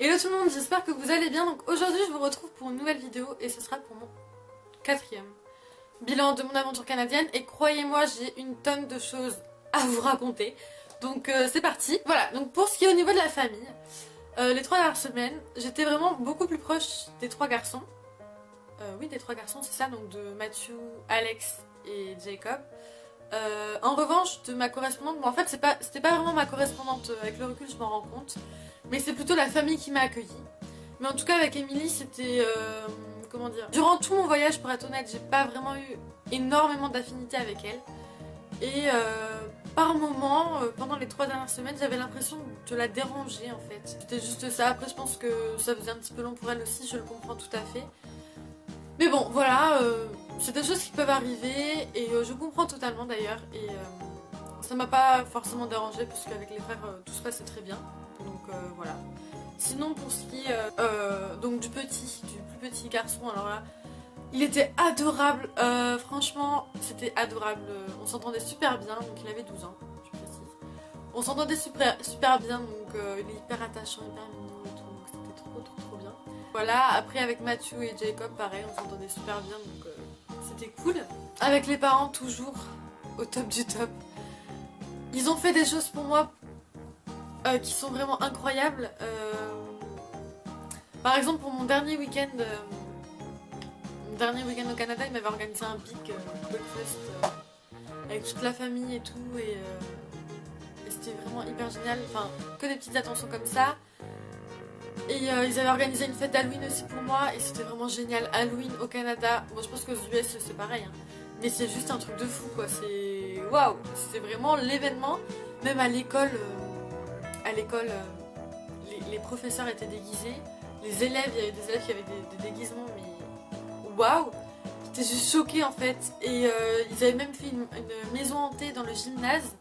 Hello tout le monde, j'espère que vous allez bien. Donc aujourd'hui je vous retrouve pour une nouvelle vidéo et ce sera pour mon 4e bilan de mon aventure canadienne. Et croyez-moi, j'ai une tonne de choses à vous raconter. Donc c'est parti. Voilà, donc pour ce qui est au niveau de la famille, les 3 dernières semaines, j'étais vraiment beaucoup plus proche des 3 garçons. Oui, des 3 garçons, c'est ça, donc de Matthew, Alex et Jacob. En revanche, de ma correspondante, bon, en fait c'était pas vraiment ma correspondante, avec le recul je m'en rends compte, mais c'est plutôt la famille qui m'a accueillie. Mais en tout cas avec Emily c'était, comment dire, durant tout mon voyage pour être honnête, j'ai pas vraiment eu énormément d'affinité avec elle. Et par moments, pendant les 3 dernières semaines, j'avais l'impression de la déranger en fait. C'était juste ça, après je pense que ça faisait un petit peu long pour elle aussi, je le comprends tout à fait. Mais bon, voilà, c'est des choses qui peuvent arriver et je comprends totalement d'ailleurs. Et ça m'a pas forcément dérangé parce qu'avec les frères, tout se passait très bien. Donc voilà. Sinon, pour ce qui est donc du plus petit garçon, alors là, il était adorable. Franchement, c'était adorable. On s'entendait super bien, donc il avait 12 ans, je précise. On s'entendait super bien, donc il est hyper attachant, hyper mignon et tout, donc c'était trop bien. Voilà, après avec Matthew et Jacob, pareil, on s'entendait super bien, donc c'était cool. Avec les parents, toujours au top du top. Ils ont fait des choses pour moi qui sont vraiment incroyables. Par exemple, pour mon dernier week-end au Canada, ils m'avaient organisé un big breakfast avec toute la famille et tout, et c'était vraiment hyper génial. Enfin, que des petites attentions comme ça. Et ils avaient organisé une fête d'Halloween aussi pour moi et c'était vraiment génial. Halloween au Canada, bon je pense qu'aux US c'est pareil, hein. Mais c'est juste un truc de fou quoi, c'est waouh, c'était vraiment l'événement. Même à l'école, les professeurs étaient déguisés, les élèves, il y avait des élèves qui avaient des déguisements mais waouh, j'étais juste choquée en fait. Et ils avaient même fait une maison hantée dans le gymnase,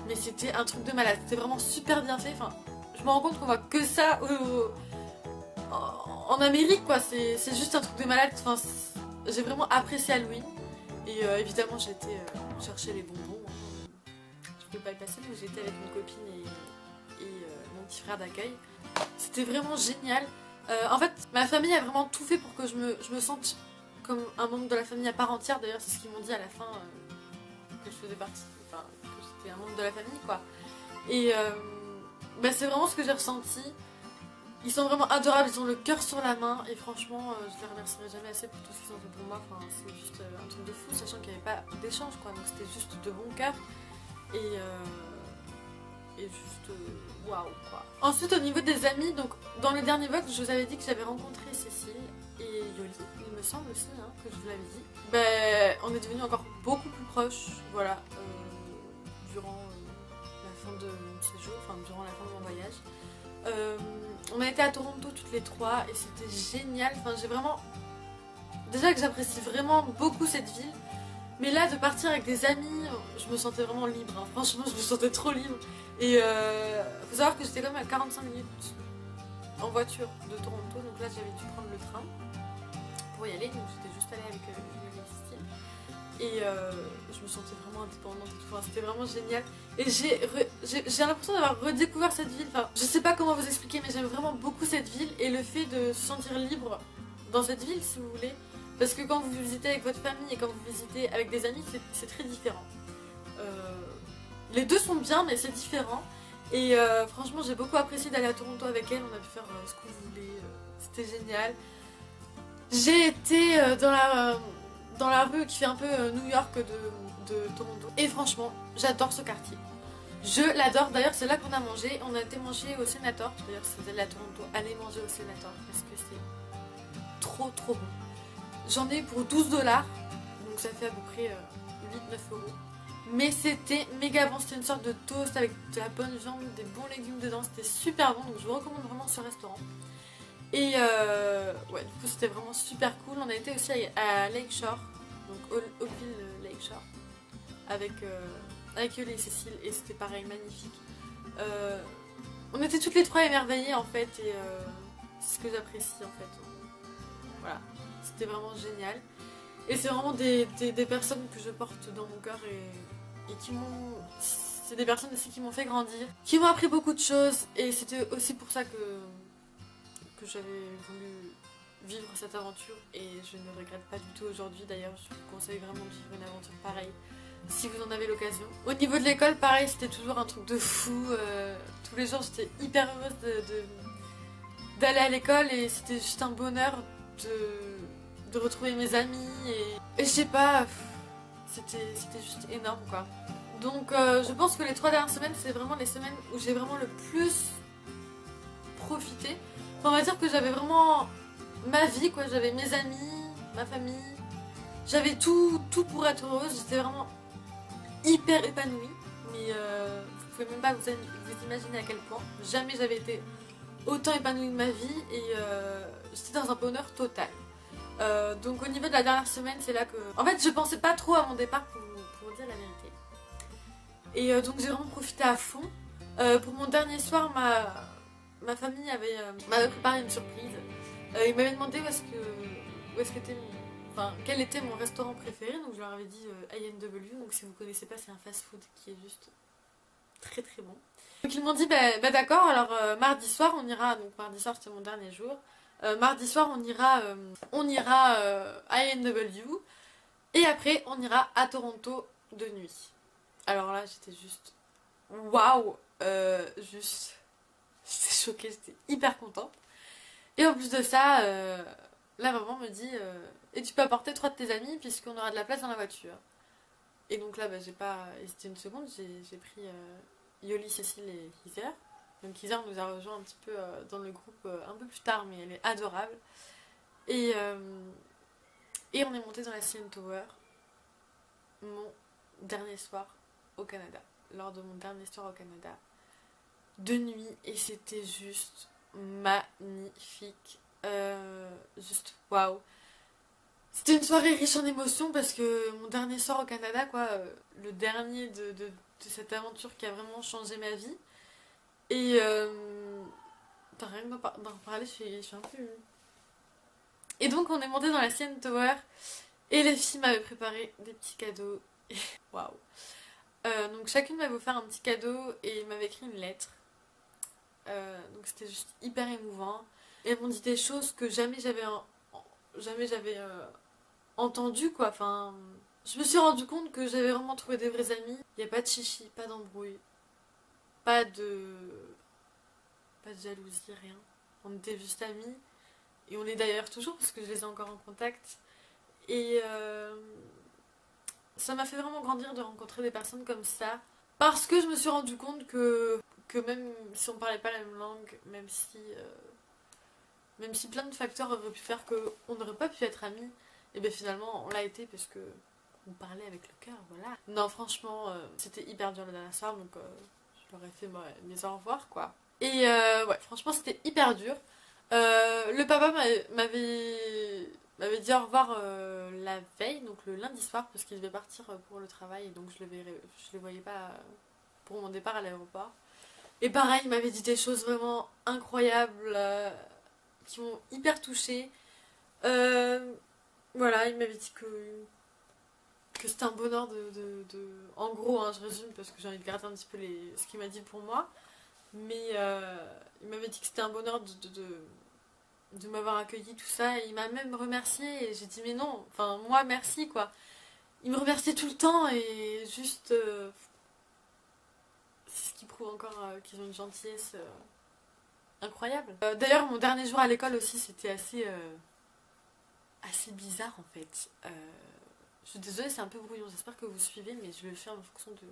mais c'était un truc de malade, c'était vraiment super bien fait. Enfin, je me rends compte qu'on voit que ça en Amérique quoi, c'est juste un truc de malade. Enfin, j'ai vraiment apprécié Halloween et évidemment j'ai été chercher les bonbons, hein. Je peux pas y passer mais j'étais avec une copine et mon petit frère d'accueil. C'était vraiment génial. En fait ma famille a vraiment tout fait pour que je me sente comme un membre de la famille à part entière. D'ailleurs c'est ce qu'ils m'ont dit à la fin, que je faisais partie, enfin que j'étais un membre de la famille quoi. Et bah, c'est vraiment ce que j'ai ressenti. Ils sont vraiment adorables, ils ont le cœur sur la main et franchement je les remercierai jamais assez pour tout ce qu'ils ont fait pour moi. Enfin, c'est juste un truc de fou, sachant qu'il n'y avait pas d'échange quoi, donc c'était juste de bon cœur et juste waouh quoi. Ensuite au niveau des amis, donc dans les derniers vlogs je vous avais dit que j'avais rencontré Cécile et Yoli, il me semble aussi hein, que je vous l'avais dit. Ben on est devenus encore beaucoup plus proches, voilà, durant la fin de mon séjour, enfin durant la fin de mon voyage. On a été à Toronto toutes les 3 et c'était génial. Enfin, j'ai vraiment... Déjà que j'apprécie vraiment beaucoup cette ville. Mais là, de partir avec des amis, je me sentais vraiment libre. Hein. Franchement, je me sentais trop libre. Et faut savoir que j'étais quand même à 45 minutes en voiture de Toronto. Donc là, j'avais dû prendre le train pour y aller. Donc j'étais juste allée avec Cécile. Et je me sentais vraiment indépendante et tout. Enfin, c'était vraiment génial. Et j'ai l'impression d'avoir redécouvert cette ville. Enfin, je sais pas comment vous expliquer, mais j'aime vraiment beaucoup cette ville et le fait de se sentir libre dans cette ville, si vous voulez. Parce que quand vous visitez avec votre famille et quand vous visitez avec des amis, c'est très différent. Les deux sont bien, mais c'est différent. Et franchement, j'ai beaucoup apprécié d'aller à Toronto avec elle. On a pu faire ce qu'on voulait. C'était génial. J'ai été dans la rue qui fait un peu New York de Toronto. Et franchement, j'adore ce quartier. Je l'adore. D'ailleurs, c'est là qu'on a mangé. On a été manger au Sénateur. D'ailleurs, si vous allez à Toronto, allez manger au Sénateur parce que c'est trop bon. J'en ai eu pour 12 $. Donc ça fait à peu près 8-9 euros. Mais c'était méga bon. C'était une sorte de toast avec de la bonne viande, des bons légumes dedans. C'était super bon. Donc je vous recommande vraiment ce restaurant. Et ouais, du coup c'était vraiment super cool. On a été aussi à Lakeshore, donc Oakville Lakeshore, avec Yoli et Cécile, et c'était pareil, magnifique. On était toutes les 3 émerveillées en fait, et c'est ce que j'apprécie en fait. Voilà, c'était vraiment génial. Et c'est vraiment des personnes que je porte dans mon cœur et qui m'ont... C'est des personnes aussi qui m'ont fait grandir, qui m'ont appris beaucoup de choses, et c'était aussi pour ça que que j'avais voulu vivre cette aventure et je ne regrette pas du tout aujourd'hui. D'ailleurs, je vous conseille vraiment de vivre une aventure pareille si vous en avez l'occasion. Au niveau de l'école, pareil, c'était toujours un truc de fou. Tous les jours, j'étais hyper heureuse d'aller à l'école et c'était juste un bonheur de retrouver mes amis et je sais pas, c'était juste énorme quoi. Donc je pense que les 3 dernières semaines, c'est vraiment les semaines où j'ai vraiment le plus profité. Enfin, on va dire que j'avais vraiment ma vie quoi, j'avais mes amis, ma famille, j'avais tout pour être heureuse, j'étais vraiment hyper épanouie. Mais vous pouvez même pas vous imaginer à quel point jamais j'avais été autant épanouie de ma vie et j'étais dans un bonheur total. Donc au niveau de la dernière semaine, c'est là que... En fait, je pensais pas trop à mon départ pour vous dire la vérité. Et donc j'ai vraiment profité à fond. Pour mon dernier soir, ma famille m'avait préparé une surprise. Ils m'avaient demandé où est-ce que était enfin, quel était mon restaurant préféré. Donc je leur avais dit A&W. Donc si vous connaissez pas, c'est un fast-food qui est juste très très bon. Donc ils m'ont dit bah d'accord, alors mardi soir on ira, donc mardi soir c'était mon dernier jour, mardi soir on ira à A&W et après on ira à Toronto de nuit. Alors là j'étais juste waouh, juste j'étais choquée, j'étais hyper contente. Et en plus de ça, la maman me dit et tu peux apporter 3 de tes amis puisqu'on aura de la place dans la voiture. Et donc là j'ai pas hésité une seconde, j'ai pris Yoli, Cécile et Heather. Donc Heather nous a rejoint un petit peu dans le groupe un peu plus tard, mais elle est adorable. Et on est monté dans la CN Tower mon dernier soir au Canada. Lors de mon dernier soir au Canada. De nuit, et c'était juste magnifique. Juste waouh. C'était une soirée riche en émotions parce que mon dernier soir au Canada, quoi, le dernier de cette aventure qui a vraiment changé ma vie. Et rien que d'en parler, je suis un peu émue. Et donc on est monté dans la CN Tower et les filles m'avaient préparé des petits cadeaux. Waouh. Donc chacune m'avait offert un petit cadeau et m'avait écrit une lettre. Donc c'était juste hyper émouvant. Et elles m'ont dit des choses que jamais j'avais entendues quoi. Enfin, je me suis rendu compte que j'avais vraiment trouvé des vrais amis. Il n'y a pas de chichi, pas d'embrouille, pas de jalousie, rien. On était juste amis. Et on est d'ailleurs toujours parce que je les ai encore en contact. Et ça m'a fait vraiment grandir de rencontrer des personnes comme ça. Parce que je me suis rendu compte que même si on parlait pas la même langue, même si plein de facteurs auraient pu faire qu'on n'aurait pas pu être amis, et bien finalement on l'a été parce que on parlait avec le cœur, voilà. Non franchement, c'était hyper dur la dernière soir, donc je leur ai fait mes au revoir quoi. Et ouais, franchement c'était hyper dur. Le papa m'avait dit au revoir la veille, donc le lundi soir, parce qu'il devait partir pour le travail, et donc je le voyais pas pour mon départ à l'aéroport. Et pareil, il m'avait dit des choses vraiment incroyables, qui m'ont hyper touchée. Voilà, il m'avait dit que c'était un bonheur En gros, hein, je résume parce que j'ai envie de garder un petit peu ce qu'il m'a dit pour moi. Mais il m'avait dit que c'était un bonheur de m'avoir accueilli, tout ça. Et il m'a même remercié. Et j'ai dit, mais non, enfin, moi, merci, quoi. Il me remerciait tout le temps et juste... c'est ce qui prouve encore qu'ils ont une gentillesse incroyable. D'ailleurs, mon dernier jour à l'école aussi, c'était assez bizarre, en fait. Je suis désolée, c'est un peu brouillon. J'espère que vous suivez, mais je le fais en fonction du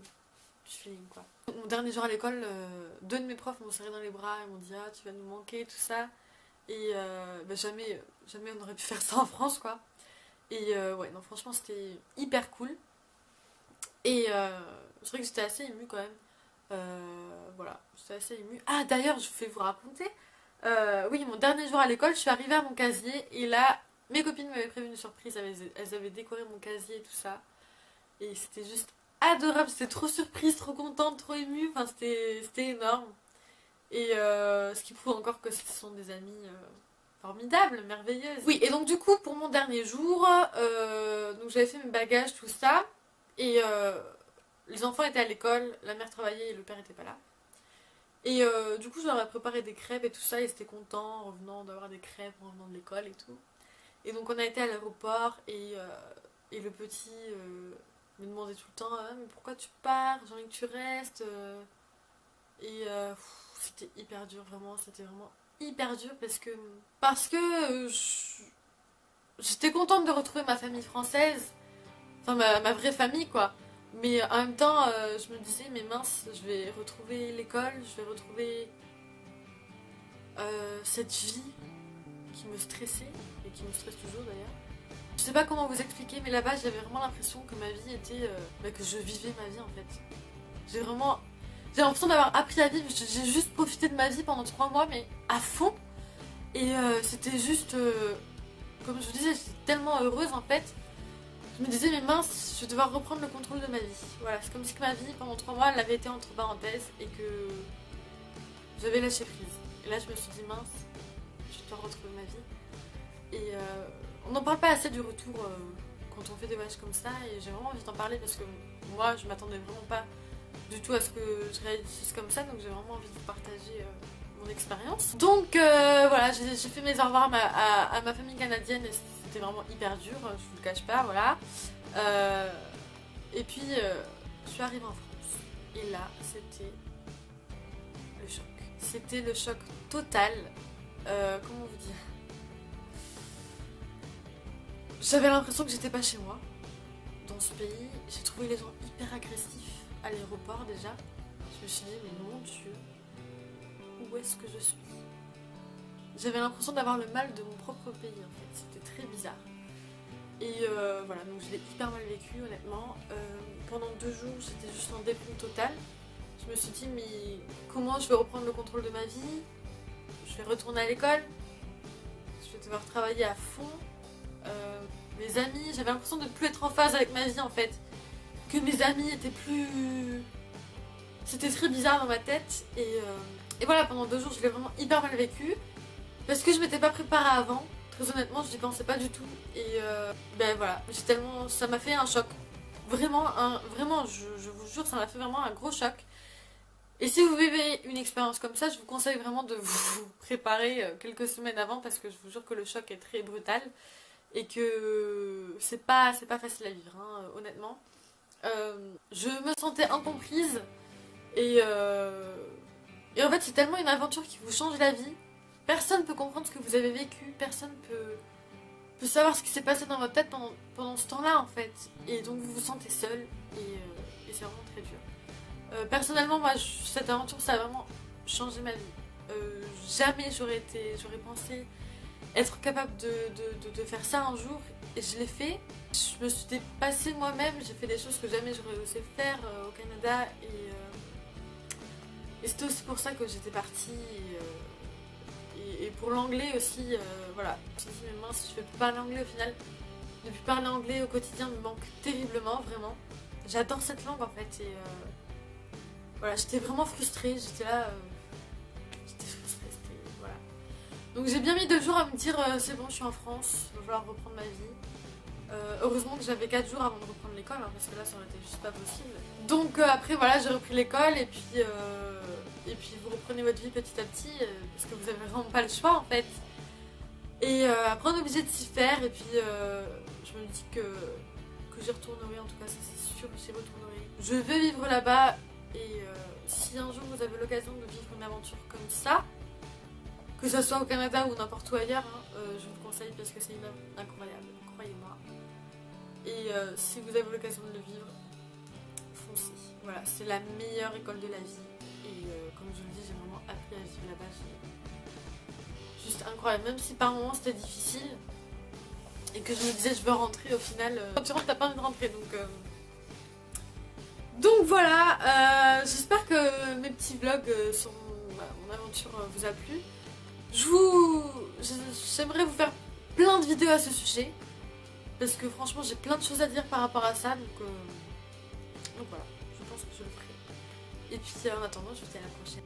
feeling, quoi. Mon dernier jour à l'école, 2 de mes profs m'ont serré dans les bras et m'ont dit ah tu vas nous manquer, tout ça. Et jamais on aurait pu faire ça en France, quoi. Et ouais, non, franchement, c'était hyper cool. Et je trouvais que j'étais assez émue quand même. Voilà, j'étais assez émue. Ah, d'ailleurs, je vais vous raconter. Oui, mon dernier jour à l'école, je suis arrivée à mon casier et là, mes copines m'avaient prévu une surprise. Elles avaient décoré mon casier et tout ça. Et c'était juste adorable, j'étais trop surprise, trop contente, trop émue. Enfin, c'était énorme. Et ce qui prouve encore que ce sont des amies formidables, merveilleuses. Oui, et donc du coup, pour mon dernier jour, donc j'avais fait mes bagages, tout ça. Et les enfants étaient à l'école, la mère travaillait et le père était pas là. Et du coup, je leur ai préparé des crêpes et tout ça, et ils étaient contents en revenant d'avoir des crêpes en revenant de l'école et tout. Et donc, on a été à l'aéroport, et le petit me demandait tout le temps ah, mais pourquoi tu pars? J'ai envie que tu restes. C'était hyper dur, vraiment, c'était vraiment hyper dur parce que j'étais contente de retrouver ma famille française, enfin ma vraie famille quoi. Mais en même temps, je me disais, mais mince, je vais retrouver l'école, je vais retrouver cette vie qui me stressait, et qui me stresse toujours d'ailleurs. Je sais pas comment vous expliquer, mais là-bas j'avais vraiment l'impression que ma vie était. Que je vivais ma vie en fait. J'ai vraiment. J'ai l'impression d'avoir appris à vivre, j'ai juste profité de ma vie pendant 3 mois, mais à fond. Et c'était juste. Comme je vous disais, j'étais tellement heureuse en fait. Je me disais, mais mince, je vais devoir reprendre le contrôle de ma vie. Voilà, c'est comme si que ma vie pendant 3 mois, elle avait été entre parenthèses et que j'avais lâché prise. Et là, je me suis dit, mince, je dois retrouver ma vie. Et on n'en parle pas assez du retour quand on fait des voyages comme ça. Et j'ai vraiment envie d'en parler parce que moi, je m'attendais vraiment pas du tout à ce que je réagisse comme ça. Donc j'ai vraiment envie de vous partager mon expérience. Donc voilà, j'ai fait mes au revoir à ma famille canadienne et c'était vraiment hyper dur, je vous le cache pas, voilà. Et puis je suis arrivée en France et là c'était le choc. C'était le choc total. Comment vous dire? J'avais l'impression que j'étais pas chez moi dans ce pays. J'ai trouvé les gens hyper agressifs à l'aéroport déjà. Je me suis dit mais mon Dieu, où est-ce que je suis? J'avais l'impression d'avoir le mal de mon propre pays en fait, c'était très bizarre. Et voilà, donc je l'ai hyper mal vécu honnêtement. Pendant 2 jours j'étais juste en déprime totale. Je me suis dit mais comment je vais reprendre le contrôle de ma vie? Je vais retourner à l'école, je vais devoir travailler à fond. Mes amis, j'avais l'impression de ne plus être en phase avec ma vie en fait. Que mes amis étaient plus... C'était très bizarre dans ma tête. Et voilà, pendant 2 jours je l'ai vraiment hyper mal vécu. Parce que je m'étais pas préparée avant. Très honnêtement, je n'y pensais pas du tout. Et ben voilà, j'ai tellement... ça m'a fait un choc. Vraiment, vraiment je vous jure, ça m'a fait vraiment un gros choc. Et si vous vivez une expérience comme ça, je vous conseille vraiment de vous préparer quelques semaines avant parce que je vous jure que le choc est très brutal et que c'est pas facile à vivre, hein, honnêtement. Je me sentais incomprise et en fait c'est tellement une aventure qui vous change la vie. Personne peut comprendre ce que vous avez vécu, personne peut savoir ce qui s'est passé dans votre tête pendant ce temps-là en fait. Et donc vous vous sentez seul et c'est vraiment très dur. Personnellement, moi, cette aventure, ça a vraiment changé ma vie. Jamais j'aurais pensé être capable de faire ça un jour. Et je l'ai fait. Je me suis dépassée moi-même. J'ai fait des choses que jamais j'aurais osé faire au Canada. Et c'était aussi pour ça que j'étais partie. Et pour l'anglais aussi, voilà. Je me suis dit, mais mince, je ne fais plus parler anglais au final. Ne plus parler anglais au quotidien me manque terriblement, vraiment. J'adore cette langue en fait. Et voilà, j'étais vraiment frustrée, j'étais là, j'étais frustrée, voilà. Donc j'ai bien mis 2 jours à me dire, c'est bon, je suis en France, il va falloir reprendre ma vie. Heureusement que j'avais 4 jours avant de reprendre l'école, hein, parce que là ça aurait été juste pas possible. Donc après voilà, j'ai repris l'école et puis vous reprenez votre vie petit à petit, parce que vous avez vraiment pas le choix en fait. Et après on est obligé de s'y faire et puis je me dis que j'y retournerai, en tout cas ça c'est sûr, j'y retournerai. Je vais vivre là-bas. Et si un jour vous avez l'occasion de vivre une aventure comme ça, que ce soit au Canada ou n'importe où ailleurs, hein, je vous conseille parce que c'est une œuvre incroyable, croyez-moi. Et si vous avez l'occasion de le vivre, foncez. Voilà, c'est la meilleure école de la vie. Et comme je vous le dis, j'ai vraiment appris à vivre là-bas. C'est juste incroyable, même si par moments c'était difficile et que je me disais je veux rentrer, au final, quand tu rentres t'as pas envie de rentrer donc voilà, j'espère que mes petits vlogs sur mon aventure vous a plu. J'aimerais vous faire plein de vidéos à ce sujet. Parce que franchement j'ai plein de choses à dire par rapport à ça. Donc voilà, je pense que je le ferai. Et puis en attendant, je vous dis à la prochaine.